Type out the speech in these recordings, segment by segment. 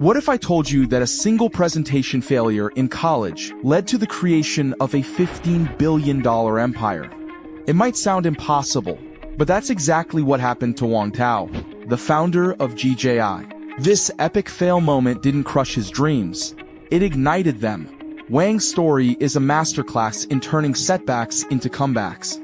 What if I told you that a single presentation failure in college led to the creation of a $15 billion empire? It might sound impossible, but that's exactly what happened to Wang Tao, the founder of GJI. This epic fail moment didn't crush his dreams. It ignited them. Wang's story is a masterclass in turning setbacks into comebacks.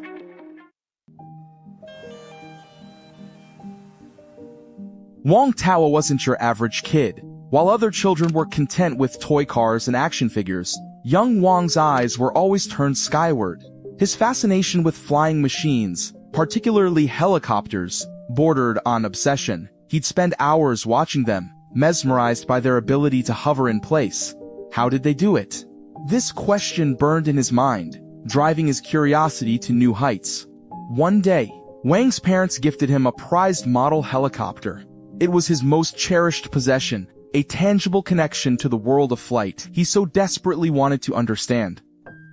Wang Tao wasn't your average kid. While other children were content with toy cars and action figures, young Wang's eyes were always turned skyward. His fascination with flying machines, particularly helicopters, bordered on obsession. He'd spend hours watching them, mesmerized by their ability to hover in place. How did they do it? This question burned in his mind, driving his curiosity to new heights. One day, Wang's parents gifted him a prized model helicopter. It was his most cherished possession, a tangible connection to the world of flight he so desperately wanted to understand.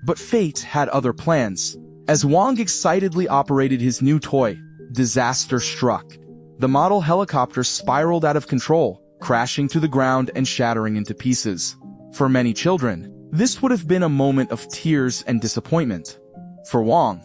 But fate had other plans. As Wang excitedly operated his new toy, disaster struck. The model helicopter spiraled out of control, crashing to the ground and shattering into pieces. For many children, this would have been a moment of tears and disappointment. For Wang,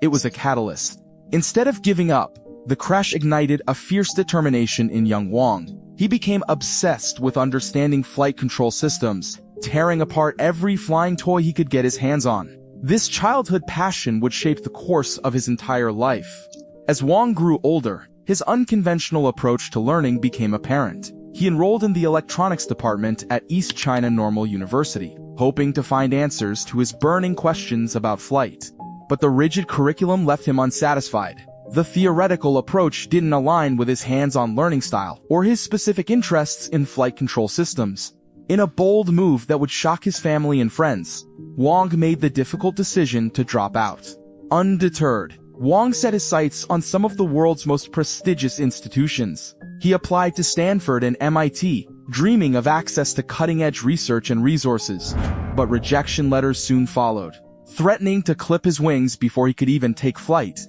it was a catalyst. Instead of giving up, the crash ignited a fierce determination in young Wang. He became obsessed with understanding flight control systems, tearing apart every flying toy he could get his hands on. This childhood passion would shape the course of his entire life. As Wang grew older, his unconventional approach to learning became apparent. He enrolled in the electronics department at East China Normal University, hoping to find answers to his burning questions about flight. But the rigid curriculum left him unsatisfied. The theoretical approach didn't align with his hands-on learning style or his specific interests in flight control systems. In a bold move that would shock his family and friends, Wang made the difficult decision to drop out. Undeterred, Wang set his sights on some of the world's most prestigious institutions. He applied to Stanford and MIT, dreaming of access to cutting-edge research and resources. But rejection letters soon followed, threatening to clip his wings before he could even take flight.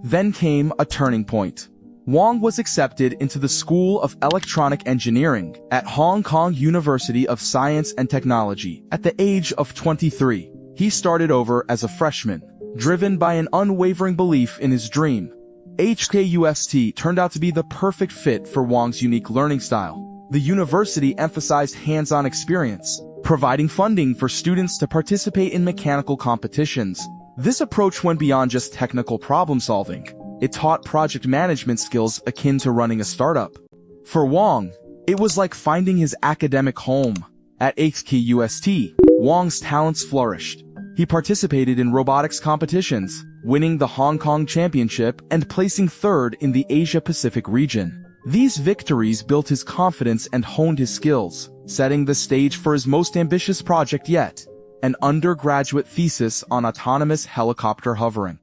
Then came a turning point. Wang was accepted into the School of Electronic Engineering at Hong Kong University of Science and Technology at the age of 23. He started over as a freshman, driven by an unwavering belief in his dream. HKUST turned out to be the perfect fit for Wang's unique learning style. The university emphasized hands-on experience, providing funding for students to participate in mechanical competitions. This approach went beyond just technical problem-solving. It taught project management skills akin to running a startup. For Wang, it was like finding his academic home. At HKUST, Wang's talents flourished. He participated in robotics competitions, winning the Hong Kong Championship and placing third in the Asia-Pacific region. These victories built his confidence and honed his skills, setting the stage for his most ambitious project yet, an undergraduate thesis on autonomous helicopter hovering.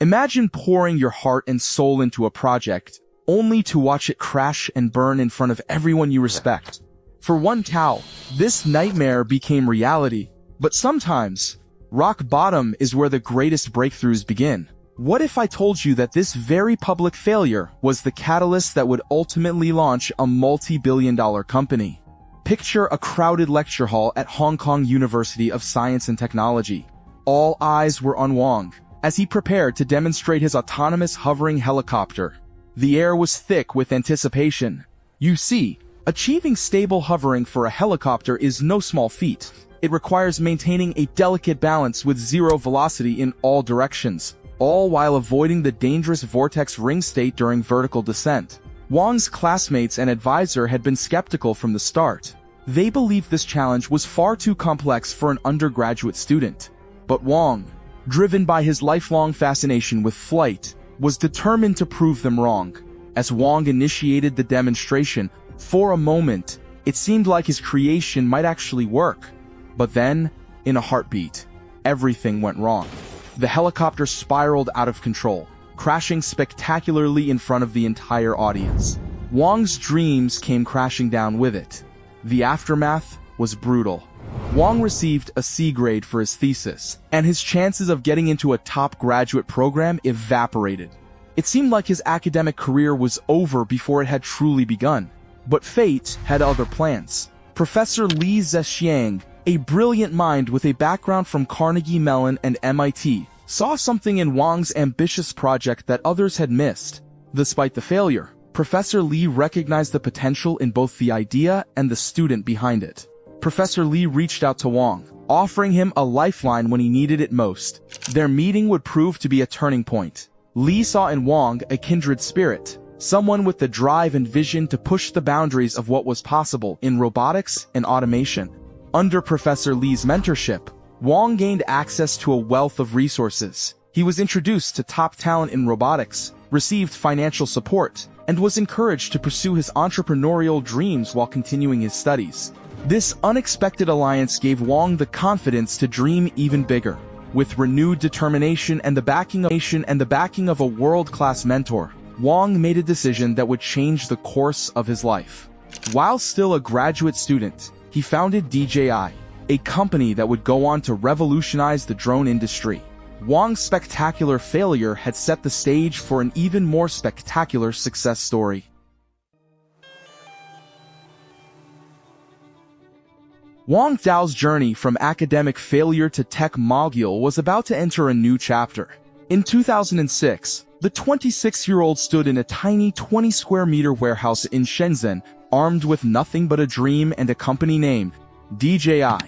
Imagine pouring your heart and soul into a project, only to watch it crash and burn in front of everyone you respect. For Wang Tao, this nightmare became reality. But sometimes, rock bottom is where the greatest breakthroughs begin. What if I told you that this very public failure was the catalyst that would ultimately launch a multi-billion-dollar company? Picture a crowded lecture hall at Hong Kong University of Science and Technology. All eyes were on Wang as he prepared to demonstrate his autonomous hovering helicopter. The air was thick with anticipation. You see, achieving stable hovering for a helicopter is no small feat. It requires maintaining a delicate balance with zero velocity in all directions, all while avoiding the dangerous vortex ring state during vertical descent. Wang's classmates and advisor had been skeptical from the start. They believed this challenge was far too complex for an undergraduate student. But Wang, driven by his lifelong fascination with flight, was determined to prove them wrong. As Wang initiated the demonstration, for a moment, it seemed like his creation might actually work. But then, in a heartbeat, everything went wrong. The helicopter spiraled out of control, crashing spectacularly in front of the entire audience. Wang's dreams came crashing down with it. The aftermath was brutal. Wang received a C grade for his thesis, and his chances of getting into a top graduate program evaporated. It seemed like his academic career was over before it had truly begun. But fate had other plans. Professor Li Zhexiang, a brilliant mind with a background from Carnegie Mellon and MIT, saw something in Wang's ambitious project that others had missed. Despite the failure, Professor Li recognized the potential in both the idea and the student behind it. Professor Li reached out to Wang, offering him a lifeline when he needed it most. Their meeting would prove to be a turning point. Li saw in Wang a kindred spirit, someone with the drive and vision to push the boundaries of what was possible in robotics and automation. Under Professor Li's mentorship, Wang gained access to a wealth of resources. He was introduced to top talent in robotics, received financial support, and was encouraged to pursue his entrepreneurial dreams while continuing his studies. This unexpected alliance gave Wang the confidence to dream even bigger. With renewed determination and the backing of a world-class mentor, Wang made a decision that would change the course of his life. While still a graduate student, he founded DJI, a company that would go on to revolutionize the drone industry. Wang's spectacular failure had set the stage for an even more spectacular success story. Wang Dao's journey from academic failure to tech mogul was about to enter a new chapter. In 2006, the 26-year-old stood in a tiny 20-square-meter warehouse in Shenzhen, armed with nothing but a dream and a company name, DJI,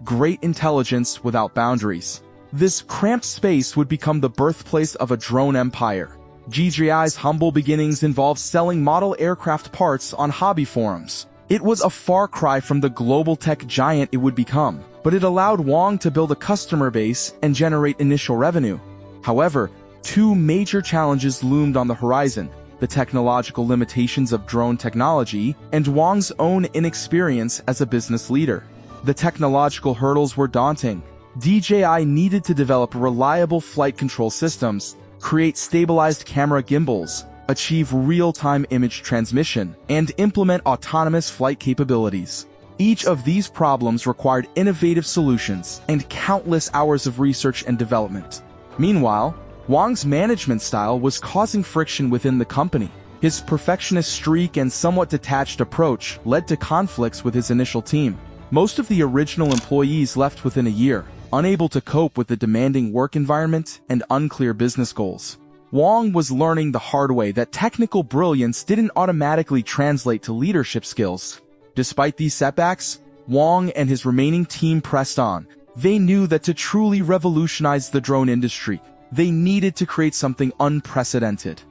Great Intelligence Without Boundaries. This cramped space would become the birthplace of a drone empire. DJI's humble beginnings involved selling model aircraft parts on hobby forums. It was a far cry from the global tech giant it would become, but it allowed Wang to build a customer base and generate initial revenue. However, two major challenges loomed on the horizon: the technological limitations of drone technology and Wang's own inexperience as a business leader. The technological hurdles were daunting. DJI needed to develop reliable flight control systems, create stabilized camera gimbals, achieve real-time image transmission, and implement autonomous flight capabilities. Each of these problems required innovative solutions and countless hours of research and development. Meanwhile, Wang's management style was causing friction within the company. His perfectionist streak and somewhat detached approach led to conflicts with his initial team. Most of the original employees left within a year, unable to cope with the demanding work environment and unclear business goals. Wang was learning the hard way that technical brilliance didn't automatically translate to leadership skills. Despite these setbacks, Wang and his remaining team pressed on. They knew that to truly revolutionize the drone industry, they needed to create something unprecedented.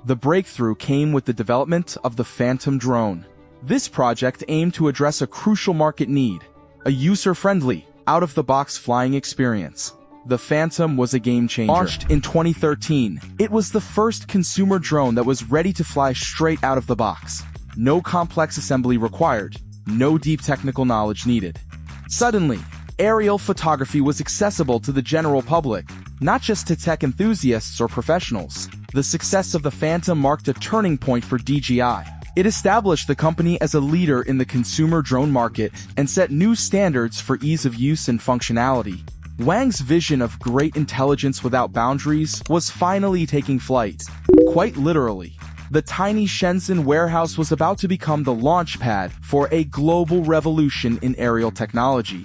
The breakthrough came with the development of the Phantom drone. This project aimed to address a crucial market need: a user-friendly, out-of-the-box flying experience. The Phantom was a game-changer. Launched in 2013, it was the first consumer drone that was ready to fly straight out of the box. No complex assembly required, no deep technical knowledge needed. Suddenly, aerial photography was accessible to the general public, not just to tech enthusiasts or professionals. The success of the Phantom marked a turning point for DJI. It established the company as a leader in the consumer drone market and set new standards for ease of use and functionality. Wang's vision of great intelligence without boundaries was finally taking flight. Quite literally, the tiny Shenzhen warehouse was about to become the launch pad for a global revolution in aerial technology.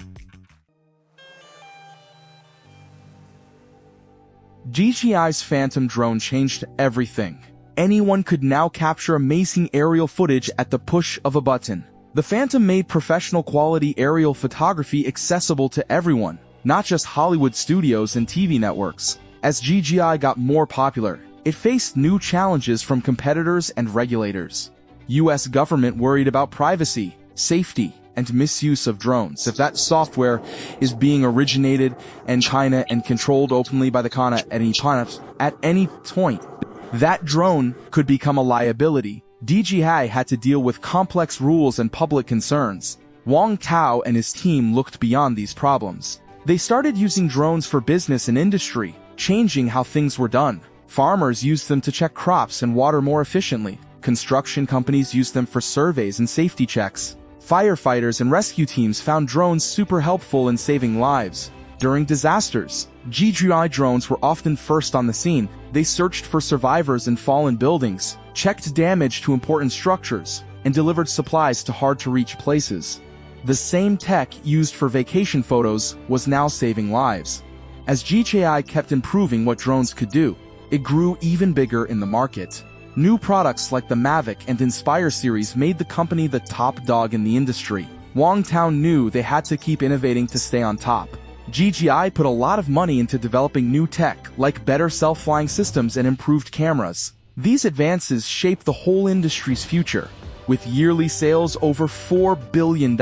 DJI's Phantom drone changed everything. Anyone could now capture amazing aerial footage at the push of a button. The Phantom made professional quality aerial photography accessible to everyone, not just Hollywood studios and TV networks. As DJI got more popular, it faced new challenges from competitors and regulators. US government worried about privacy, safety, and misuse of drones. If that software is being originated in China and controlled openly by the China at any point, that drone could become a liability. DJI had to deal with complex rules and public concerns. Wang Tao and his team looked beyond these problems. They started using drones for business and industry, changing how things were done. Farmers used them to check crops and water more efficiently. Construction companies used them for surveys and safety checks. Firefighters and rescue teams found drones super helpful in saving lives. During disasters, DJI drones were often first on the scene. They searched for survivors in fallen buildings, checked damage to important structures, and delivered supplies to hard-to-reach places. The same tech used for vacation photos was now saving lives. As DJI kept improving what drones could do, it grew even bigger in the market. New products like the Mavic and Inspire series made the company the top dog in the industry. Wangtao knew they had to keep innovating to stay on top. DJI put a lot of money into developing new tech, like better self-flying systems and improved cameras. These advances shaped the whole industry's future. With yearly sales over $4 billion,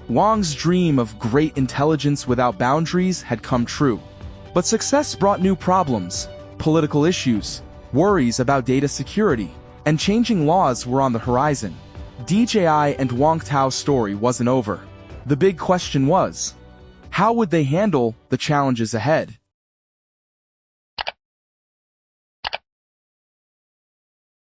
Wang's dream of great intelligence without boundaries had come true. But success brought new problems. Political issues, worries about data security, and changing laws were on the horizon. DJI and Wangtao's story wasn't over. The big question was, how would they handle the challenges ahead?